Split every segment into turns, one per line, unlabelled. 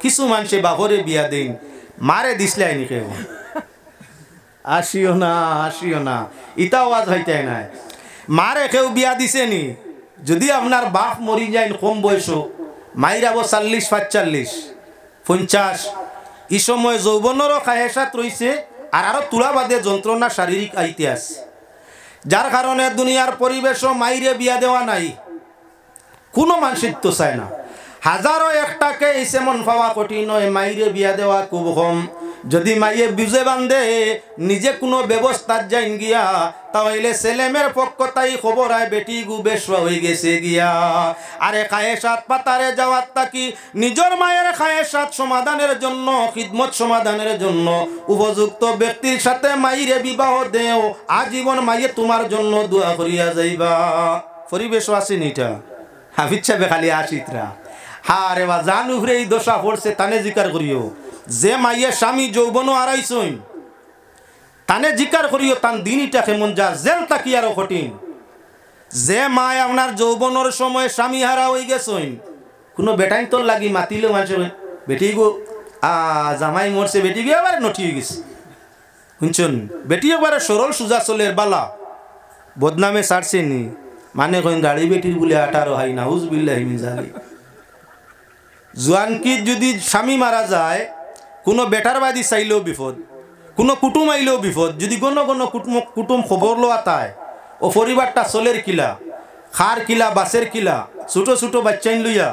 কিছু মানুষে বাপরে বিয়া দেন মারে দিসলে আইনি কেউ আসিও না ইটা আওয়াজ হইতে নাই মারে কেউ বিয়া দিছে নি যদি আপনার বাপ মরি যায় কম বয়স মাইরাব 40-45-50 এই সময় যৌবনেরও খায়েসাত রয়েছে আর আরো তুলা বাদে যন্ত্রণা শারীরিক আইতে আছে যার কারণে দুনিয়ার পরিবেশও মাইরে বিয়া দেওয়া নাই কোনো মানুষের তো চায় না হাজারো একটাকে এই সেমন পাওয়া কঠিন হয় মাইরে বিয়া দেওয়া খুব কম যদি মাইয়ে বুঝে বান্ধে নিজে কোনো ব্যবস্থার যাইন গিয়া তাহলে ছেলেমের পক্ষ তাই খবর হয় বেটি গু বেশওয়া হয়ে গেছে গিয়া আরে খায়েসাত পাতারে যাওয়ার তাকি নিজের মায়ের খায়েসাত সমাধানের জন্য খিদমত সমাধানের জন্য উপযুক্ত ব্যক্তির সাথে মাইরে বিবাহ দেও আজীবন মাইয়ে তোমার জন্য দোয়া করিয়া যাইবা পরিবেশও আছে নিটা হাফিজ সাহেব খালি আসিতরা হারে বা জান উভরে এই দশা পড়ছে তানে জিকার করিও যে মাইয়ে স্বামী যৌবনও আড়াইছইন তানে জিকার করিও তান দিনইটা কেমন যা জেল তাকি আরো কঠিন যে মায় আপনার যৌবনের সময় স্বামী হারা হয়ে গেছইন কোনো বেটাইন তোর লাগি মাতিলে মানুষ বেটি গো জামাই মরছে বেটি গিয়ে আবার নটি হয়ে গেছে শুনছেন বেটি একবারে সরল সুজা চলের বালা বদনামে ছাড়ছে নি মানে কইন গাড়ি বেটির বলে 18 হয় না হুজবিল্লাহি মিন জালিক জোয়ানকি যদি স্বামী মারা যায় কোনো বেটার বাদী চাইলেও বিপদ কোনো কুটুম আইলেও বিপদ যদি কোনো কুটুম খবর লোয়া তাই ও পরিবারটা চলের কিলা খার কিলা বাসের কিলা ছোট ছোট বাচ্চাইন লইয়া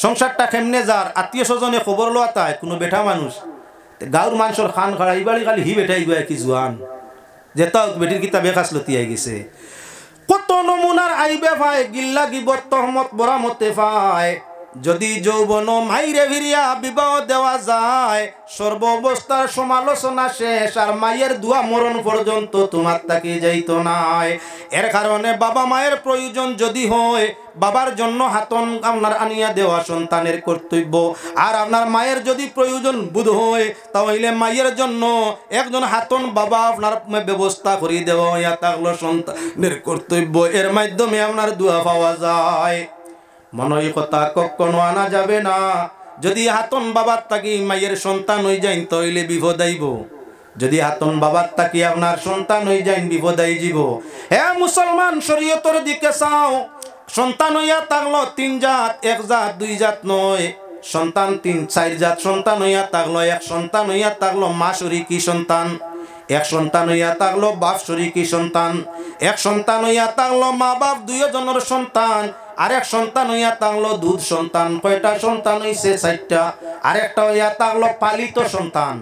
সংসারটা কেমনে যার আত্মীয় স্বজনে খবর লোয়া তাই কোনো বেটা মানুষ গাঁর মানুষের খান খাড়া এইবারই খালি হি বেটাই গয়া কি জোয়ান যেটা বেটির কিতা বেকাশ লতিয়াই গেছে কত নমুনার আইবে ভাই গিল্লা গিবত তহমত বরামতে পায় যদি যৌবন মাইরে ভিরিয়া বিবাহ দেওয়া যায় সর্বাবস্থার সমালোচনা শেষ আর মায়ের দুয়া মরণ পর্যন্ত তোমার তাকে যাইত নাই এর কারণে বাবা মায়ের প্রয়োজন যদি হয় বাবার জন্য হাতন আপনার আনিয়া দেওয়া সন্তানের কর্তব্য আর আপনার মায়ের যদি প্রয়োজন বোধ হয় তাহলে মায়ের জন্য একজন হাতন বাবা আপনার ব্যবস্থা করে দেওয়া হইয়া থাকলো সন্তানের কর্তব্য এর মাধ্যমে আপনার দুয়া পাওয়া যায় মনই কথা কখনো আনা যাবে না যদি হাতন বাবার তাকি মায়ের সন্তান হয়ে যাইন তাইলে বিপদ আইব যদি হাতন বাবার তাকি আপনার সন্তান হয়ে যাইন বিপদ আইব হে মুসলমান শরীয়তের দিকে চাও সন্তান হইয়া থাকলো 3 জাত 1 জাত 2 জাত নয় সন্তান 3-4 জাত সন্তান হইয়া থাকলো এক সন্তান হইয়া থাকলো মা শরীকি সন্তান এক সন্তান হইয়া থাকলো বাপ শরীকি সন্তান এক সন্তান হইয়া থাকলো মা বাপ দুইজনের সন্তান আরেক সন্তান হইয়া থাকলো দুধ সন্তান কয়টা সন্তান হইছে 4টা আরেকটা হইয়া থাকলো পালিত সন্তান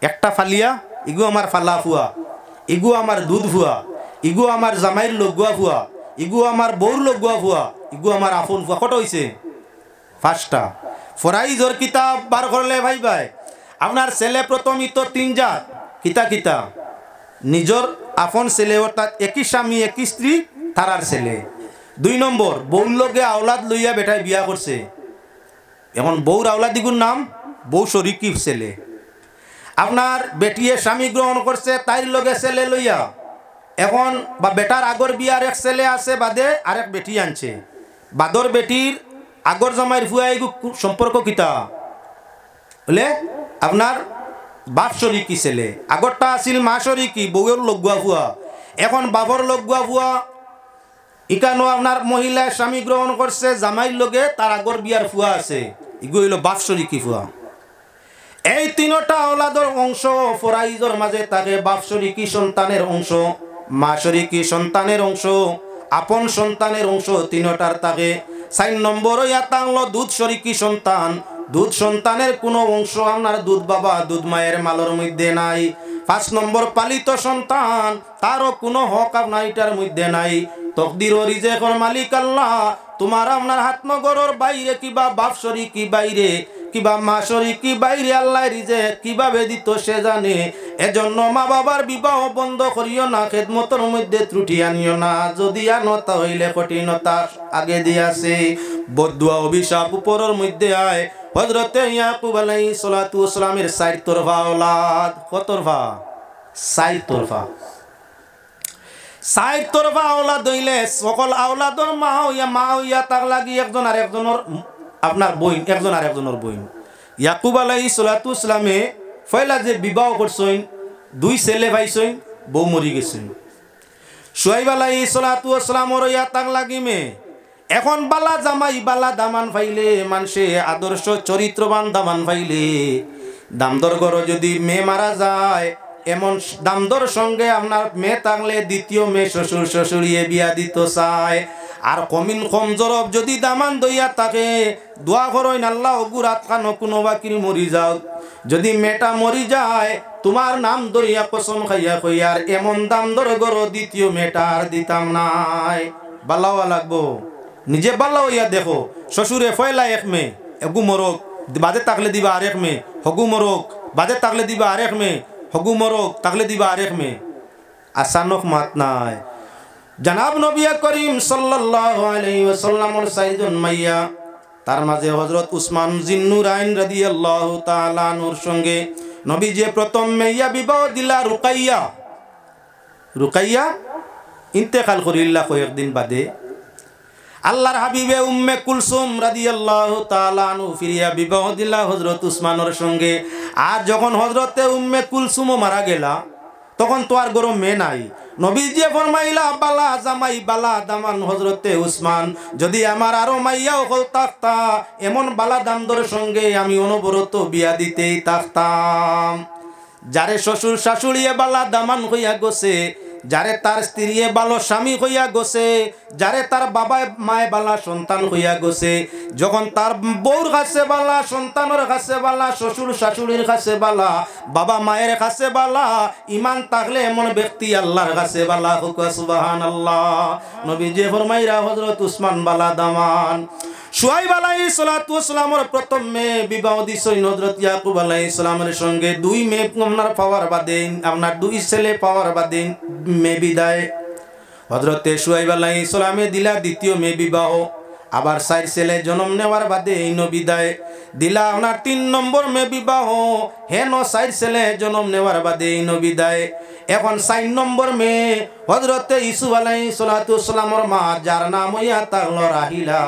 একটা ফালিয়া ইগু আমার ফালা ফুয়া ইগু আমার দুধ ফুয়া ইগু আমার জামাইর লগুয়া ফুয়া ইগু আমার বউর লগুয়া ফুয়া ইগু আমার আপন ফুয়া কত হইছে 5টা ফরাইজর কিতাব বার করলে ভাই ভাই আপনার ছেলে প্রথমই তো 3 জাত কিতা কিতা নিজর আপন ছেলে অর্থাৎ একই স্বামী একই স্ত্রী তারার ছেলে 2 নম্বর বউর লগে আওলাদ লইয়া বেটায় বিয়া করছে এখন বউর আওলাদিগুর নাম বউ শরীকি ছেলে আপনার বেটিয়ে স্বামী গ্রহণ করছে তাইর লগে ছেলে লইয়া এখন বা বেটার আগর বিয়ার এক ছেলে আছে বাদে আরেক বেটি আনছে বাদর বেটির আগর জামাইর ফুয়া এগু সম্পর্ক কিতা বলে আপনার বাপ শরীকি ছেলে আগরটা আছিল মা শরীকি বউয়ের লগুয়া ফুয়া এখন বাবর লগুয়া ফুয়া ইকানো আপনার মহিলা স্বামী গ্রহণ করছে জামাইর লগে তার আগর বিয়ার ফুয়া আছে ইগু হইল বাপ শরীকি ফুয়া এই 3টা আওলাদর অংশ ফরাইজর মাঝে থাকে বাপ শরীকি সন্তানের অংশ মা শরীকি সন্তানের অংশ আপন সন্তানের অংশ 3টার থাকে 4 নম্বর হইয়া থাকলো দুধ শরীকি সন্তান দুধ সন্তানের কোনো অংশ আপনার দুধ বাবা দুধ মায়ের মালর মধ্যে নাই 5 নম্বর পালিত সন্তান তারও কোনো হক আপনার এটার মধ্যে নাই তকদির ও রিজেকের মালিক আল্লাহ তোমার আপনার হাতনগরের বাইরে কিবা বাপ শরীকি বাইরে কিবা মা শরীকি বাইরে আল্লাহ রিজেক কিভাবে দিত সে জানে এজন্য মা বাবার বিবাহ বন্ধ করিও না খেদমতের মধ্যে ত্রুটি আনিও না যদি আনো তাহলে কঠিনতা আগে দিয়াছে বদদুয়া অভিশাপ উপরের মধ্যে আয় হযরতে ইয়াকুব আলাইহিস সালাতু ওয়াস সালামের 4 তরফা আওলাদ কত তরফা 4 তরফা 4 তরফা আওলাদ হইলে সকল আওলাদর মা হইয়া তার লাগি একজন আর একজনের আপনার বইন একজন আর একজনের বইন ইয়াকুব আলাইহিস সালাতু ইসলামে ফয়লা যে বিবাহ করছেন, 2 ছেলে পাইছেন, বউ মরি গেছেন। শুআইব আলাইহিস সালাতু ইসলামর ইয়া তাক লাগিমে এখন বালা জামাই বালা দামান পাইলে, মানুষে আদর্শ চরিত্রবান দামান পাইলে, দামদর ঘর যদি মেয়ে মারা যায়, এমন দামদর সঙ্গে আপনার মেয়ে থাকলে দ্বিতীয় মেয়ে শ্বশুর শ্বশুরিয়ে বিয়া দিতে চায়। আর কমিন কম জরব যদি দামান দইয়া থাকে, দোয়া করেন আল্লাহ গুরাত খানো কোনো বাকির মরি যাও, যদি মেয়েটা মরি যায় তোমার নাম দইয়া কসম খাইয়া কইয়ার এমন দামদর ঘর দ্বিতীয় মেয়েটা আর দিতাম নাই। বালাওয়া লাগবো, নিজে বালা হইয়া দেখো। শ্বশুরে ফয়লা এক মেয়ে, এগু মরক বাদে তাকলে দিবা আরেক মেয়ে, হগু মরক বাদে তাকলে দিবা আরেক মেয়ে, হগু মরক তাকলে দিবা আরেক মেয়ে। আসানক মাত নাই। জনাব নবী করিম সাল্লাল্লাহু আলাইহি ওয়াসাল্লামর সাইজন মাইয়া, তার মাঝে হযরত উসমান জিন্নুরাইন রাদিয়াল্লাহু তাআলা আনহুর সঙ্গে নবী যে প্রথম মেয়া বিবাহ দিলা রুকাইয়া, রুকাইয়া ইন্তেকাল করিল্লা কয়েকদিন বাদে। আল্লাহর হাবিবে উম্মে কুলসুম রাদিয়াল্লাহু তাআলা আনহু ফিরিয়া বিবাহ দিলা হযরত উসমানের সঙ্গে। আর যখন হযরতে উম্মে কুলসুমও মারা গেলা, তখন তো আর গরম মেয়ে নাই। নবী যে ফরমাইলা বালা জামাই বালা দামান হযরতে উসমান, যদি আমার আরো মাইয়াও হল থাকতা, এমন বালা দামদর সঙ্গে আমি অনবরত বিয়া দিতেই থাকতাম। যারে শ্বশুর শাশুড়িয়ে বালা দামান হইয়া গেছে, যারে তার স্ত্রী বালো স্বামী হইয়া গেছে, যারে তার বাবা মায় বালা সন্তান হইয়া গেছে, যখন তার বউর কাছে বালা, সন্তানের কাছে বালা, শ্বশুর শাশুড়ির কাছে বালা, বাবা মায়ের কাছে বালা, ইমান থাকলে এমন ব্যক্তি আল্লাহর কাছে বালা। সুবহানাল্লাহ। নবী যে ফরমাইরা হযরত উসমান বালা দামান। শুআইব আলাইহিস সালাতু ওয়াসসালামের প্রথম মেয়ে বিবাহ দিছেন হযরত ইয়াকুব আলাইহিস সালামের সঙ্গে। 2 মেয়ে আপনার পাওয়ার বাদে, আপনার 2 ছেলে পাওয়ার বাদে মেয়ে বিদায় হযরতে শুআইব আলাইহিস সালামে দিলা দ্বিতীয় মেয়ে বিবাহ। আবার 4 ছেলে জন্ম নেওয়ার বাদে এই বিদায় দিলা আপনার 3 নম্বর মেয়ে বিবাহ। হেন 4 ছেলে জন্ম নেওয়ার বাদে এই বিদায়। এখন 4 নম্বর মেয়ে হযরতে ইউসুফ আলাইহিস সালাতু ওয়াসসালামের মা, যার নাম হইয়া তাহলো রাহিলা।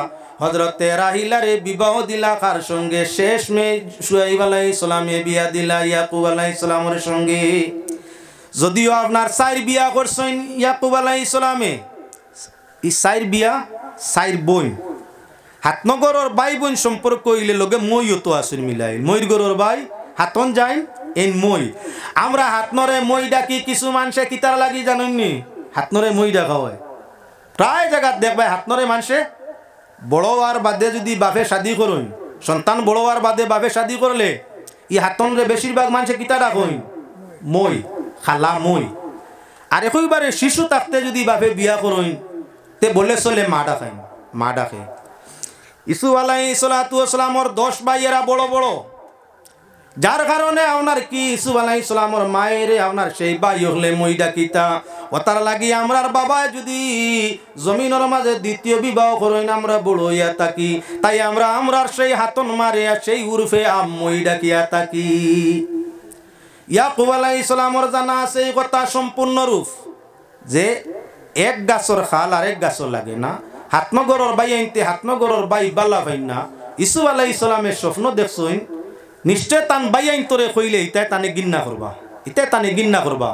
হযরতে রাহিলারে বিবাহ দিলা কার সঙ্গে? শেষ মেয়ে শুআইব আলাইহিস সালামে বিয়া দিলা ইয়াকুব আলাইহিস সালামের সঙ্গে। যদিও আপনার 4 বিয়া করছেন ইয়াকুব আলাইহিস সালামে, এই 4 বিয়া 4 বোন। হাতনগরের ভাই বোন সম্পর্ক হইলে লগে মইও তো আসেন মিলাই। মইর গরর ভাই হাতন যাই এই মই। আমরা হাতনরে মই ডাকি, কিছু মানুষে কিতার লাগি জানেননি, হাতনরে মই ডাকা হয়। প্রায় জায়গা দেখবে হাতনরে মানুষে বড় আর বাদে যদি বাপে শাদি করুন, সন্তান বড় আর বাদে বাপে শাদি করলে ই হাতনরে বেশিরভাগ মানুষে কিতা ডাকইন মই, খালা মই। আর একইবারে শিশু থাকতে যদি বাপে বিয়া করুন, তে বলে চলে মা ডাকেন, মা ডাকে। ইসু আলাইহিস সালাতু ওয়াসসালামর 10 ভাইয়েরা বড় বড়, যার কারণে আপনার কি ইসু আলাইহিস সালামর মায়ের আপনার সেই ভাই হলে মই ডাকিতা। ওতার লাগি আমরার বাবা যদি জমিনের মাঝে দ্বিতীয় বিবাহ করেন, আমরা বড় হইয়া থাকি, তাই আমরা আমরার সেই হাতন মারে সেই উরফে মই ডাকিয়া থাকি। ইয়াকুব আলাইহিস সালামর জানা আছে এই কথা সম্পূর্ণ রূপ যে এক গাছর খাল আর এক গাছর লাগে না। হাতনগরের বাই আনতে হাতনগরের বাই বালা ভাই না। ইসু আলাইহিস সালামের স্বপ্ন দেখছেন, নিশ্চয় তান বাই আইন তোরে কইলে ইতাই তানে গিন্না করবা, ইতাই তানে গিন্না করবা।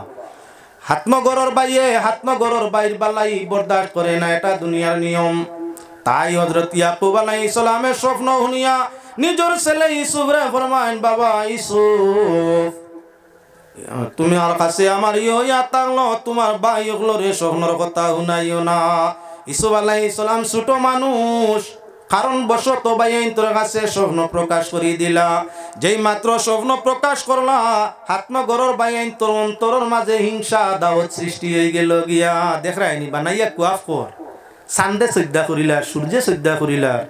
হাতনগরের বাইয়ে হাতনগরের বাইর বালাই বরদাস্ত করে না, এটা দুনিয়ার নিয়ম। তাই হযরত ইয়াকুব আলাইহিস সালামের স্বপ্ন শুনিয়া নিজের ছেলে ইউসুফ রে ফরমাইন, বাবা ইউসুফ তুমি আর কাছে আমার ইয়া থাকলো, তোমার ভাই ওগুলোরে স্বপ্নের কথা শুনাইও না। ইউসুফ আলাইহিস সালাম ছোট মানুষ, কারণ বশত বাইন তোর কাছে স্বপ্ন প্রকাশ করি দিলা। যেই মাত্র স্বপ্ন প্রকাশ করলা, হাতনগরের বাইন তোর অন্তরের মাঝে হিংসা দাওয়াত সৃষ্টি হয়ে গেল গিয়া। দেখ রাইনি বানাইয়া কুয়াফ কর, চান্দে শ্রদ্ধা করিলার, সূর্যে শ্রদ্ধা করিলার,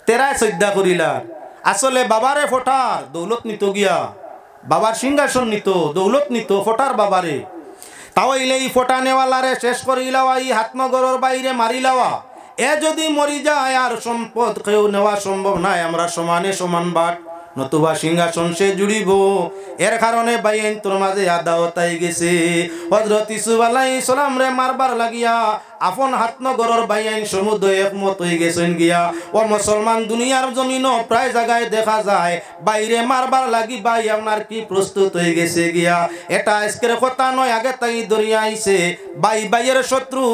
তেরায় শ্রদ্ধা করিলার। আসলে বাবারে ফোটার দৌলত নিত গিয়া, বাবার সিংহাসন নিত, দৌলত নিত ফোটার বাবারে। তাও এই ফোটা নেওয়ালারে শেষ করিলাওয়া, এই হাতনগরের বাইরে মারিলাওয়া। এ যদি মরি যায় আর সম্পদ কেউ নেওয়া সম্ভব নাই, আমরা সমানে সমান বাট, নতুবা সিংহাসন সে জুড়িব। এর কারণে বাইন তোর মাঝে আদাওয়াত আই গেছে। হযরত ইউসুফ আলাইহিস সালাম রে মারবার লাগিয়া আপন হাতনগরের বাইয়াইন সমুদ্র একমত হয়ে গেছেন গিয়া। ও মুসলমান দুনিয়ার জমিনও প্রায় জায়গায় দেখা যায় বাইরে মারবার লাগি ভাই আপনার কি প্রস্তুত হয়ে গেছে গিয়া। এটা আজকের কথা নয়, আগে তাই দরিয়া আইছে। বাইয়ের শত্রু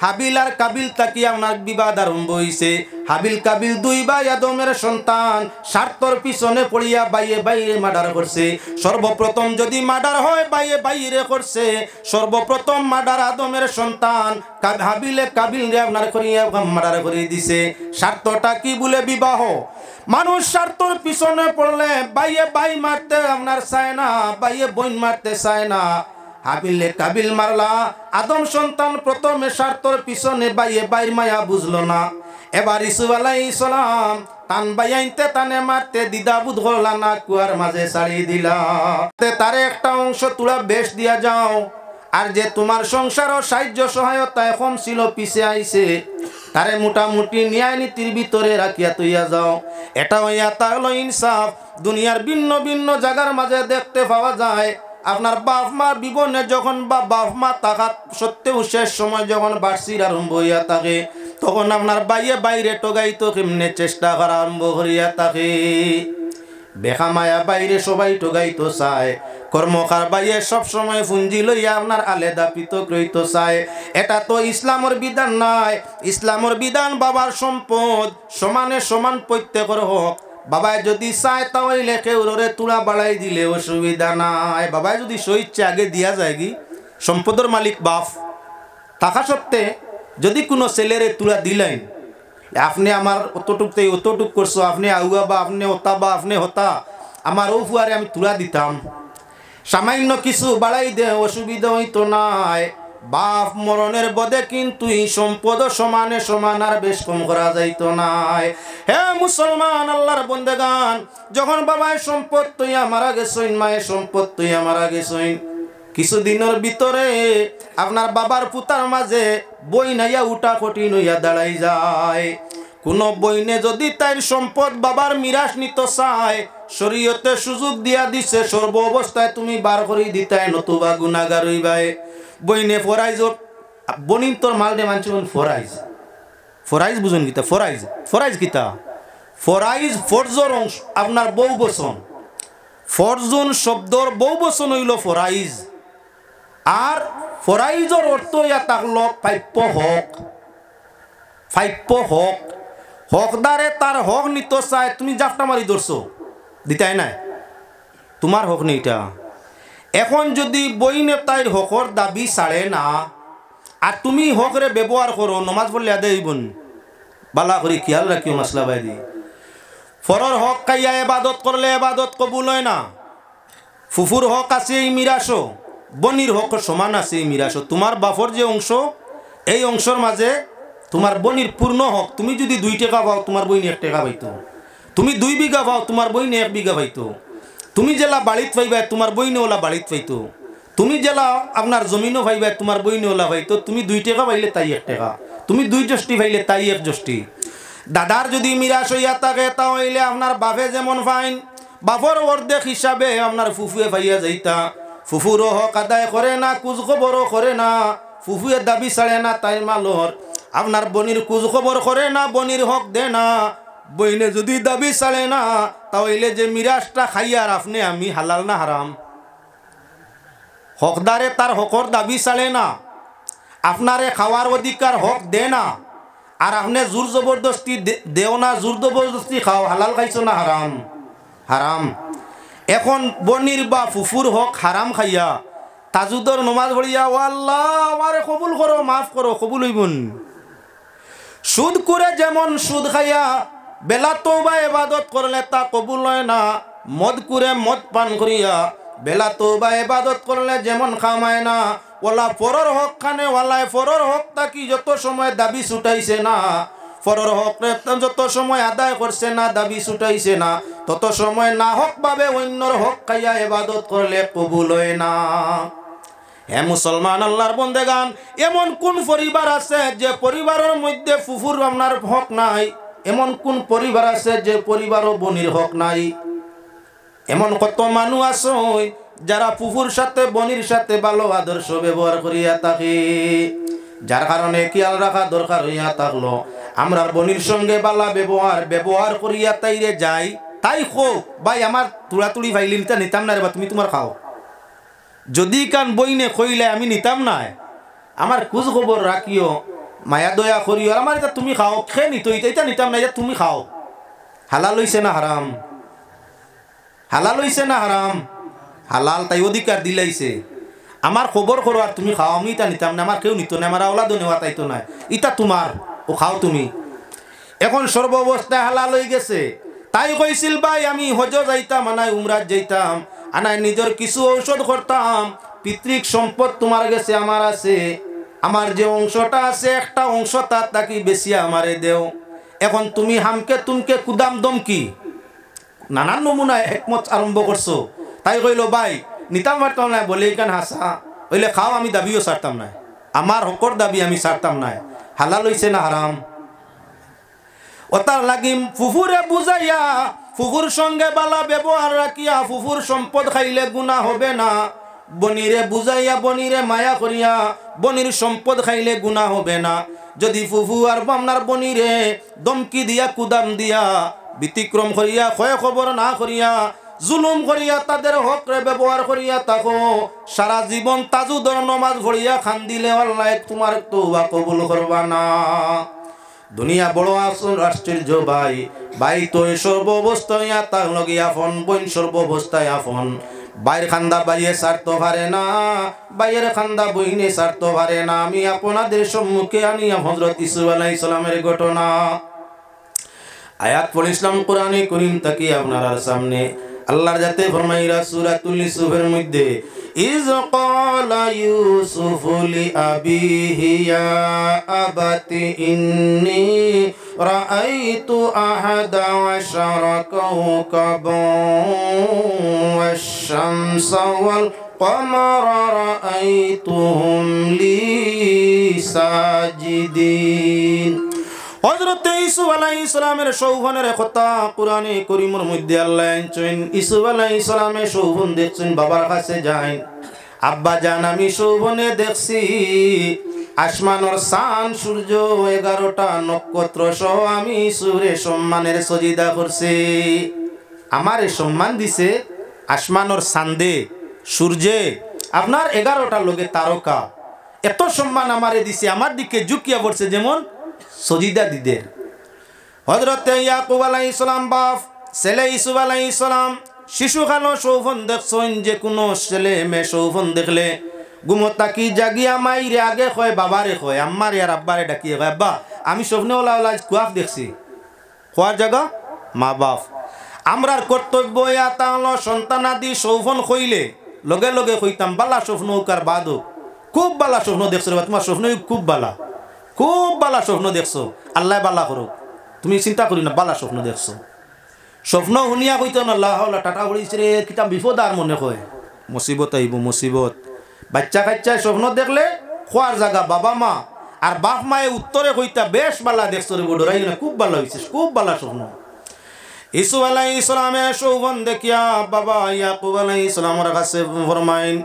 হাবিল আর কাবিল তাকি আপনার বিবাদ আরম্ভ হইছে। হাবিল কাবিল দুই ভাই আদমের সন্তান, স্বার্থর পিছনে পড়িয়া বাইরে মার্ডার করছে। সর্বপ্রথম যদি মার্ডার হয় বাইরে করছে। সর্বপ্রথম মার্ডার আদমের সন্তান হাবিলে কাবিল রে আপনার করিয়া মার্ডার করে দিছে। স্বার্থটা কি বলে বিবাহ। মানুষ স্বার্থর পিছনে পড়লে বাই মারতে আপনার চায় না, বাইয়ে বইন মারতে চায় না। হাবিলে কাবিল মারলা, আদম সন্তান প্রথমে স্বার্থর পিছনে বাইর মায়া বুঝলো না। এবার ইসু আলাইহিস সালাম টান বাইয়াইতে টানে মারতে দ্বিধা বুধ হলা না, কুয়ার মাঝে ছাড়ি দিলা। তারে একটা অংশ তুলা বেশ দিয়া যাও, আর যে তোমার সংসার ও সাহায্য সহায়তা এখন ছিল পিছে আইছে তারে মোটামুটি ন্যায় নীতির ভিতরে রাখিয়া তুইয়া যাও। এটা হইয়া তা হলো ইনসাফ। দুনিয়ার ভিন্ন ভিন্ন জায়গার মাঝে দেখতে পাওয়া যায় আপনার বাপ মা বিবনে যখন বাপ মা থাকা সত্ত্বেও শেষ সময় যখন বার্ষিক আরম্ভ হইয়া থাকে তখন আপনার বাইরে টোগাইতো কেমনে চেষ্টা করা আরম্ভ করিয়া থাকে। বেখা মায়া বাইরে সবাই টোগাইতো চায়, কর্মকার বাইয়ে সব সময় পুঞ্জি লইয়া আপনার আলাদা পৃথক রইতো চায়। এটা তো ইসলামের বিধান নাই। ইসলামের বিধান বাবার সম্পদ সমানে সমান প্রত্যেকের হক। বাবাই যদি চায় তাহলে কেউরে তুলা বাড়াই দিলে অসুবিধা নাই। বাবাই যদি সইচ্ছে আগে দিয়া যায় কি সম্পদের মালিক বাপ থাকা সত্ত্বে যদি কোনো ছেলেরে তুলা দিলেন, আপনি আমার অতটুক করছো, আপনি আউয়া বা আপনি হতা বা আপনি হতা, আমার ও ফুয়ারে আমি তুলা দিতাম, সামান্য কিছু বাড়াই দে অসুবিধা হইতো নাই। বাপ মরণের বদে কিন্তু এই সম্পদ সমানে সমান আর বেশ কম করা যাইতো নাই। হে মুসলমান আল্লাহর বন্দেগান, যখন বাবায় সম্পদ তুইয়া মারা গেছইন, মায়ের সম্পদ তুইয়া মারা গেছইন, কিছুদিনের ভিতরে আপনার বাবার পুতার মাঝে বই নাইয়া উঠা কঠিন হইয়া দাঁড়াই যায়। কোন বইনে যদি তাই সম্পদ বাবার মিরাস নিত চায়, শরীয়তে সুযোগ দিয়া দিছে সর্ব অবস্থায় তুমি বার করে দিতাই, নতুবা গুনাহগার হইবাই। বইনে ফরাইজ বনিন তোর মাল দে মানছি ফরাইজ বুঝুন কিতা ফরাইজ কিতা ফরাইজ ফরজর অংশ আপনার বহু বচন। ফরজুন শব্দর বহু বচন হইল ফরাইজ। আর ফরাইজর অর্থ ইয়া থাকল প্রাপ্য হক। প্রাপ্য হক হকদারে তার হক নিত চায়, তুমি জাফটা মারি ধরছো দিতাই নাই, তোমার হক নেই এটা। এখন যদি বই নেতাইর হকর দাবি ছাড়ে না আর তুমি হকরে ব্যবহার করো, নমাজ পড়লে আদে হইবন বালা করে খেয়াল রাখিও মাসলা বাইদি। ফরর হক খাইয়া এবাদত করলে এবাদত কবুল হয় না। ফুফুর হক আছে এই মিরাসও, বনির হক সমান আছে এই মিরাসও। তোমার বাপর যে অংশ এই অংশের মাঝে তোমার বনির পূর্ণ হক। তুমি যদি 2 টাকা পাও তোমার বইনে 1 টাকা পাইতো, তুমি 2 বিঘা পাও তোমার বইনে 1 বিঘা পাইতো, তুমি জেলা বাড়িত পাইবা তোমার বইনে ওলা বাড়িত পাইতো, তুমি জেলা আপনার জমিনও পাইবা তোমার বইনে ওলা পাইতো। তুমি 2 টাকা পাইলে তাই 1 টাকা, তুমি 2 যষ্টি পাইলে তাই 1 যষ্টি। দাদার যদি মিরাস হইয়া থাকে তাহলে আপনার বাপে যেমন ফাইন বাপর অর্ধেক হিসাবে আপনার ফুফুয়ে পাইয়া যাইতা। ফুফুরও হক আদায় করে না, কুজ খবরও করে না, ফুফুয়ে দাবি ছাড়ে না তাই মালর। আপনার বনির কুজ খবর করে না, বনির হক দে না। বইনে যদি দাবি ছাড়ে না তাহলে যে মিরাজটা খাইয়ার আপনি আমি হালাল না হারাম। হকদারে তার হকর দাবি ছাড়ে না, আপনারে খাওয়ার অধিকার হক দে না, আর আপনি জোর জবরদস্তি দেও না, জোর জবরদস্তি খাও, হালাল খাইছো না হারাম? হারাম। এখন বনির বা ফুফুর হক হারাম খাইয়া তাজুদর নমাজ পড়িয়া ও আল্লাহ আমারে কবুল করো, মাফ করো, কবুল হইবন। সুদ করে যেমন সুদ খাইয়া বেলা তওবা ইবাদত করলে তা কবুল হয় না, মদ করে মদ পান করিয়া বেলা তওবা ইবাদত করলে যেমন খামায় না, ওলা পরর হক খানে ওয়ালায় পরর হক তাকি যত সময় দাবি ছুটাইছে না, পরর হক যত সময় আদায় করছে না, দাবি ছুটাইছে না, তত সময় না হক ভাবে অন্যর হক খাইয়া ইবাদত করলে কবুল হয় না। হে মুসলমান আল্লাহর বন্দেগান, এমন কোন পরিবার আছে যে পরিবারের মধ্যে ফুফুর আপনার হক নাই? এমন কোন পরিবার আছে যে পরিবারও বনির হক নাই? এমন কত মানুষ আছে যারা ফুফুর সাথে বনির সাথে ভালো আদর্শ ব্যবহার করিয়া থাকে। যার কারণে খেয়াল রাখা দরকার হইয়া থাকলো আমরা বনির সঙ্গে বালা ব্যবহার করিয়া তাইরে যাই তাই হোক ভাই আমার তুড়াতুড়ি ভাইলি নিতাম না রে বা তুমি তোমার খাও যদি কান বইনে কইলে আমি নিতাম না আমার খোঁজ খবর রাখিও মায়া দয়া করিও আর আমার এটা তুমি খাও খেয়ে নিত এটা নিতাম না এটা তুমি খাও হালাল হইছে না হারাম হালাল হইছে না হারাম হালাল তাই অধিকার দিলাইছে আমার খবর করো আর তুমি খাও আমি এটা নিতাম না আমার কেউ নিত না আমার আওলাদও নেওয়া তাইতো না এটা তোমার ও খাও তুমি এখন সর্বাবস্থায় হালাল হয়ে গেছে তাই কইছিল ভাই আমি হজ যাইতাম আনাই উমরাত যাইতাম আনাই নিজের কিছু ঔষধ করতাম পিতৃক সম্পদ তোমার গেছে আমার আছে আমার যে অংশটা আছে একটা অংশ তার তাকি বেশি আমারে দেও এখন তুমি হামকে তুমকে কুদাম দম কি নানান নমুনায় একমত আরম্ভ করছো তাই কইল ভাই নিতাম পারতাম না বলে এখান হাসা হইলে খাও আমি দাবিও ছাড়তাম না আমার হকর দাবি আমি ছাড়তাম না হালাল হইছে না হারাম ওতার লাগিম ফুফুরে বুঝাইয়া ফুফুর সঙ্গে বালা ব্যবহার রাখিয়া ফুফুর সম্পদ খাইলে গুনাহ হবে না বনিরে বুঝাইয়া বনিরে মায়া করিয়া বনির সম্পদ খাইলে গুনাহ হবে না যদি ফুফু আর আপনার বনিরে দমকি দিয়া কুদাম দিয়া ব্যতিক্রম করিয়া ক্ষয় খবর না করিয়া জুলুম করিয়া তাদের হকরে ব্যবহার করিয়া তাকো সারা জীবন তাজুদর নমাজ ভরিয়া খান দিলে আল্লাহ তোমার তওবা কবুল করবা না দুনিয়া বড় আসল আশ্চর্য ভাই ভাই তো সর্বাবস্থায় তার লগে আপন বোন সর্বাবস্থায় আপন বাইর খান্দা বাইয়ে ছাড়তে পারে না বাইয়ের খান্দা বইনে ছাড়তে পারে না আমি আপনাদের সম্মুখে আনি হযরত ইউসুফ আলাইহিস সালামের ঘটনা আয়াত পড়িলাম কোরআনে কারীম থেকে আপনার সামনে আল্লাহর যাতে ফরমাইরা সূরাতুল ইউসুফের মধ্যে ইজ ক্বালা ইউসুফু লিআবিহি ইয়া আবাতি ইন্নী রাআইতু আহাদা আশারা কাওকাবান ওয়াশ-শামসা ওয়াল কমারা রাআইতুহুম লি সাজিদিন হযরত ইউসুফ আলাইহিস সালামের সৌভানের কথা কোরআনে কারীমের মধ্যে আল্লাহ আনছেন ইউসুফ আলাইহিস সালামের সৌভন দেখছেন বাবার কাছে যান আব্বা জান আমি সৌভনে দেখছি আসমানের চাঁদ সূর্য 11টা নক্ষত্র সহ আমি সূরে সম্মানের সজিদা করছি আমারে সম্মান দিছে আসমানের চাঁদে সূর্যে আপনার 11টা লোকে তারকা এত সম্মান আমারে দিছে আমার দিকে ঝুঁকিয়া পড়ছে যেমন সজিদা দিদের হযরত ইয়াকুব আলাইহিস সালাম বাপ ছেলে ইউসুফ আলাইহিস সালাম শিশুকাল সৌভন দেখছেন যে কোনো ছেলে মেয়ে সৌভন দেখলে ঘুমোতা কি জাগিয়া মাইরে আগে কয় বাবারে কয় আম্মার আর আব্বারে ডাকিয়ে কয় আব্বা আমি স্বপ্নে ওলা কুয়াফ দেখছি খোয়ার জায়গা মা বাপ আমরার কর্তব্য এটা হলো সন্তানাদি সৌভন কইলে লগে লগে কইতাম বালা স্বপ্ন কার বাদও খুব বালা স্বপ্ন দেখছো রে তোমার স্বপ্ন খুব বালা স্বপ্ন দেখছো আল্লাহ বালা করুক তুমি চিন্তা করি না বালা স্বপ্ন দেখছো স্বপ্ন শুনিয়া কইতো না আল্লাহ টাটা পড়িছে রে কিতাম বিপদ আর মনে কয় মুসিবত আইব মুসিবত বাচ্চা কাচ্চায় স্বপ্ন দেখলে খোয়ার জায়গা বাবা মা আর বাপ মায়ে উত্তরে কইতা বেশ বালা দেখছো রে বড়রাই না খুব ভালো হইছে খুব বালা স্বপ্ন ইউসুফ আলাইহিস সালামের সৌবন দেখিয়া বাবা ইয়াকুব আলাইহিস সালামের কাছে ফরমাইন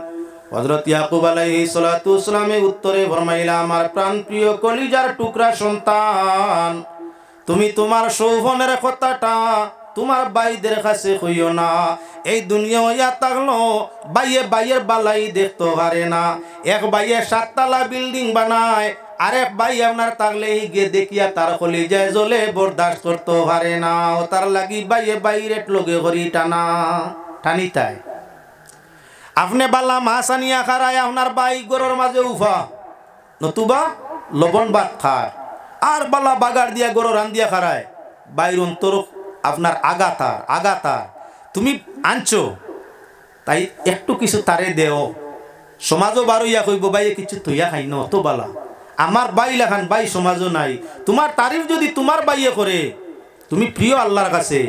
হযরত ইয়াকুব আলাইহিস সালাতু সালামে উত্তরে ফরমাইলা আমার প্রাণপ্রিয় কলিজার টুকরা সন্তান তুমি তোমার সৌবনের কথাটা তোমার ভাইদের কাছে কইও না এই দুনিয়া ইয়া থাকলো বাইয়ের বালাই দেখতে পারে না এক বাইয়ে 7 তলা বিল্ডিং বানায় আরেক ভাই আপনার থাকলে গিয়ে দেখিয়া তার কলিজায় জ্বলে বরদাস্ত করতে পারে না ও তার লাগি বাইরে লগে করি টানি তাই আপনি বালা মাছ আনিয়া খারায় আপনার বাই গরুর মাঝে উফা নতুবা লবণ ভাত খার আর বালা বাগার দিয়া গরু রান দিয়া খারায় বাইর অন্তর আপনার আগাতার তুমি আনছো তাই একটু কিছু তারে দেও সমাজও বারইয়া কইব বাইয়ে কিছু তৈয়া খাই ন তো বালা আমার বাই লেখান বাই সমাজও নাই তোমার তারিফ যদি তোমার বাইয়ে করে তুমি প্রিয় আল্লাহর কাছে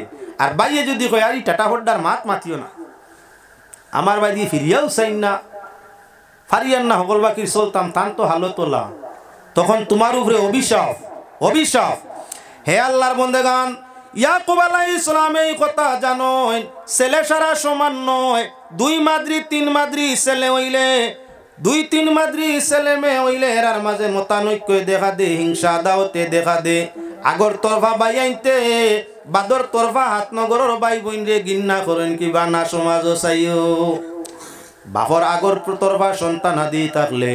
আর বাইয়ে যদি কয় আরে টাটা হড্ডার মাতিও না আমার বাই দিয়ে ফিরিয়াও চাইন না ফারিয়ান না সকল বাকির চলতাম তান তো হালো তোলা তখন তোমার উপরে অভিশাপ হে আল্লাহর বন্দেগান ইয়াকুব আলাইহিস সালাম এই কথা জানোই ছেলে সারা সমান নয় 2 মাদ্রি 3 মাদ্রি ছেলে হইলে দুই তিন মাদ্রি ছেলে মেয়ে হইলে এরার মাঝে মতানৈক্য দেখা দে, হিংসা দাওতে দেখা দে। আগর তরফা বাই আইনতে বাদর তরফা হাত নগরের বাই বোন রে গিন্না করেন কিবা না সমাজ চাইও। বাপর আগর তরফা সন্তান আদি থাকলে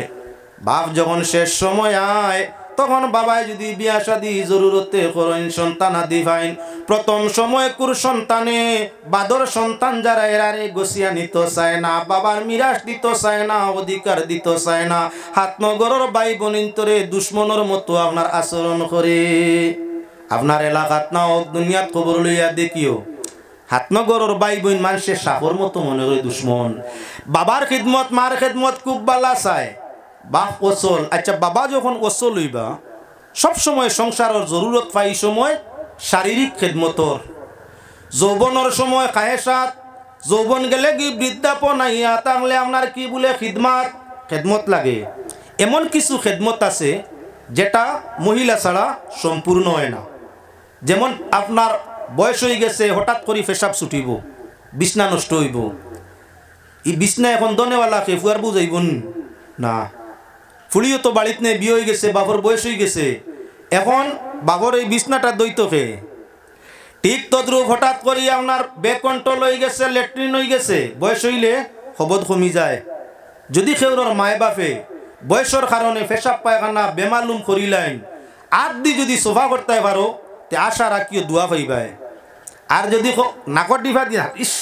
বাপ যখন শেষ সময় আয় তখন বাবাই যদি বিয়া শাদি জরুরতে করেন সন্তান আদি ফাইন, প্রথম সময় কুর সন্তানে বাদর সন্তান যারা এরারে গছিয়া নিতে চায় না, বাবার মিরাস দিতে চায় না, অধিকার দিতে চায় না, হাত নগরের বাই বোনিন্তরে দুশ্মনের মতো আপনার আচরণ করে। আপনার এলাকাত না দুনিয়াত খবর লইয়া দেখিও হাতনগরের বাই বোন মানুষের সাপর মতো মনে করে দুশ্মন। বাবার খিদমত মার খিদমত খুব বালা চায়, বাপ অচল। আচ্ছা বাবা যখন অচল হইবা সব সময় সংসারের জরুরত পাই সময় শারীরিক খেদমতর, যৌবনের সময় খাহেসাত, যৌবন গেলে কি বৃদ্ধাপন আইয়া তাহলে আপনার কি বলে খিদমাত খেদমত লাগে। এমন কিছু খেদমত আছে যেটা মহিলা ছাড়া সম্পূর্ণ হয় না। যেমন আপনার বয়স হয়ে গেছে, হঠাৎ করে পেশাব ছুটিব, বিছনা নষ্ট হইব, এই বিছনা এখন দনেওয়ালা খেয়ে ফুয়ার বুঝাইব না। ফুলিও তো বাড়িতে নেই, বিয়ে হয়ে গেছে, বাবর বয়স হয়ে গেছে, এখন বাবর এই বিছনাটা দইত খেয়ে। ঠিক তদ্রুপ হঠাৎ করে আপনার ব্যাক কন্ট্রোল হয়ে গেছে, ল্যাট্রিন হয়ে গেছে, বয়স হইলে খবর কমি যায়। যদি খেউরর মায় বাপে বয়সের কারণে পেশাব পায়খানা বেমালুম করিলেন, আর দি যদি সোফা করতে পারো তে আশা রাখিও দোয়া পাইবাই। আর যদি নাকট ডিফা দিয়া ইস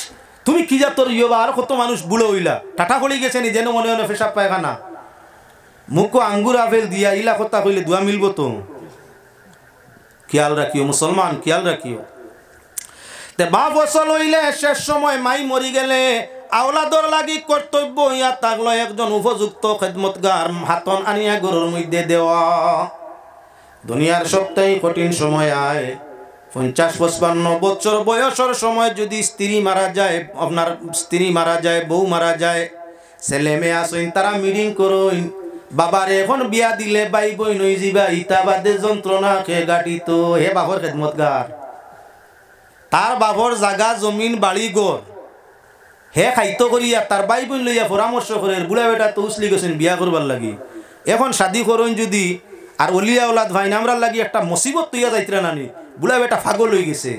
তুমি কি যা তোর ইয়ে বা আর কত মানুষ বুড়ো হইলা টাটা পড়ে গেছে নি যেন মনে হয় পেশাব পায়খানা, মুখো আঙ্গুর আপেল দিয়া ইলা কথা কইলে দোয়া মিলব তো। খেয়াল রাখিও মুসলমান, খেয়াল রাখিও। তে বাপ অচল হইলে শেষ সময় মাই মরি গেলে আওলাদর লাগি কর্তব্য ইয়া থাকলো একজন উপযুক্ত খেদমতগার হাতন আনিয়া গরুর মধ্যে দেওয়া। দুনিয়ার সবটাই কঠিন সময় আয় 50-55 বছর বয়সের সময় যদি স্ত্রী মারা যায়, আপনার স্ত্রী মারা যায়, বউ মারা যায়, ছেলে মেয়ে আসইন তারা মিটিং করইন, বাবার এখন বিয়া দিলে বাই বই নই যাবা ইতা বাদে যন্ত্রণা খেয়ে গাঠিত। হে বাবর খেদমতগার, তার বাবর জাগা জমিন বাড়ি গড় হে খাইতো করিয়া তার বাই বোন লইয়া পরামর্শ করে বুড়া বেটা তো উসলি গেছেন বিয়া করবার লাগি, এখন শাদি করইন যদি আর অলিয়া ওলাদ ভাই নামরার লাগি একটা মুসিবত তৈয়া যাইতরা নানি, বুড়া বেটা পাগল হয়ে গেছে।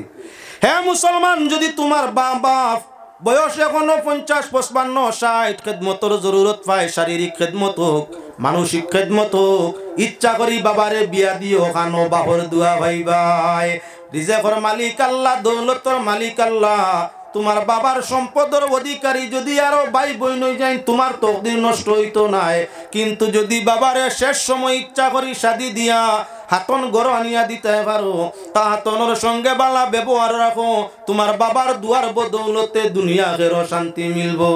হে মুসলমান, যদি তোমার বাপ বয়স এখনো 50-55-60 খেদমতর জরুরত পায়, শারীরিক খেদমত হোক, মানসিক খেদমত হোক, ইচ্ছা করি বাবারে বিয়া দিও খানো, বাবর দুয়া ভাই ভাই। রিজেকর মালিক আল্লাহ, দৌলতর মালিক আল্লাহ। তোমার বাবার সম্পদের অধিকারী যদি আরো ভাই বই নই যায় তোমার তকদির নষ্ট হইতো নাই, কিন্তু যদি বাবারে শেষ সময় ইচ্ছা করি শাদি দিয়া হাতন গড় আনিয়া দিতে পারো, তা হাতনের সঙ্গে বালা ব্যবহার রাখো, তোমার বাবার দুয়ার বদৌলতে দুনিয়া ঘের শান্তি মিলবো।